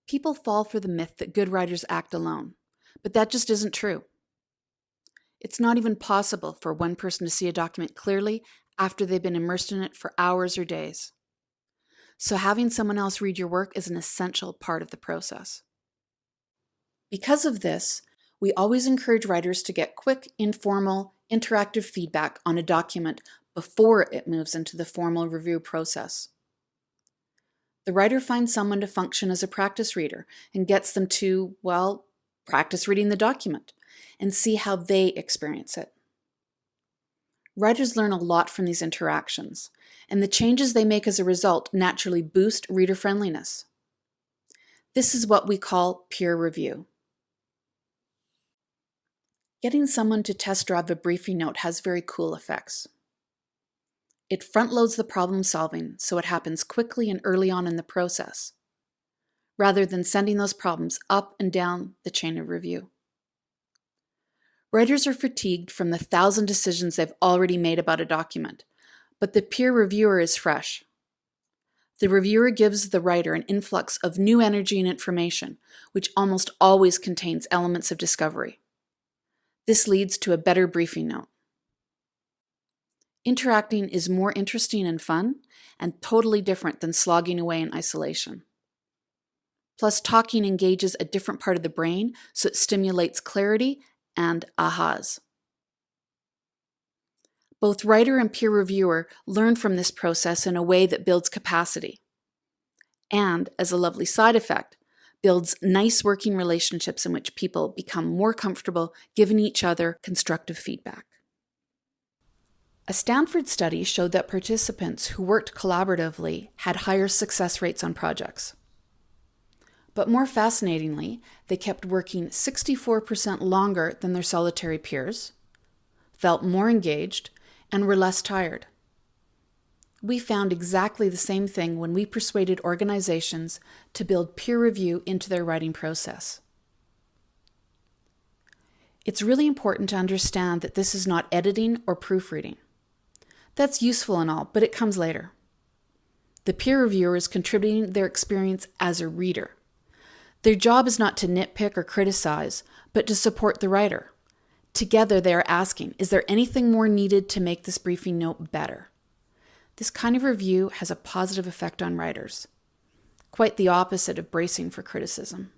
People fall for the myth that good writers act alone, but that just isn't true. It's not even possible for one person to see a document clearly after they've been immersed in it for hours or days. So having someone else read your work is an essential part of the process. Because of this, we always encourage writers to get quick, informal, interactive feedback on a document before it moves into the formal review process. The writer finds someone to function as a practice reader and gets them to, practice reading the document and see how they experience it. Writers learn a lot from these interactions, and the changes they make as a result naturally boost reader friendliness. This is what we call peer review. Getting someone to test drive a briefing note has very cool effects. It front-loads the problem solving so it happens quickly and early on in the process, rather than sending those problems up and down the chain of review. Writers are fatigued from the 1,000 decisions they've already made about a document, but the peer reviewer is fresh. The reviewer gives the writer an influx of new energy and information, which almost always contains elements of discovery. This leads to a better briefing note. Interacting is more interesting and fun, and totally different than slogging away in isolation. Plus, talking engages a different part of the brain, so it stimulates clarity and ahas. Both writer and peer reviewer learn from this process in a way that builds capacity, and, as a lovely side effect, builds nice working relationships in which people become more comfortable giving each other constructive feedback. A Stanford study showed that participants who worked collaboratively had higher success rates on projects. But more fascinatingly, they kept working 64% longer than their solitary peers, felt more engaged, and were less tired. We found exactly the same thing when we persuaded organizations to build peer review into their writing process. It's really important to understand that this is not editing or proofreading. That's useful and all, but it comes later. The peer reviewer is contributing their experience as a reader. Their job is not to nitpick or criticize, but to support the writer. Together they are asking, is there anything more needed to make this briefing note better? This kind of review has a positive effect on writers, quite the opposite of bracing for criticism.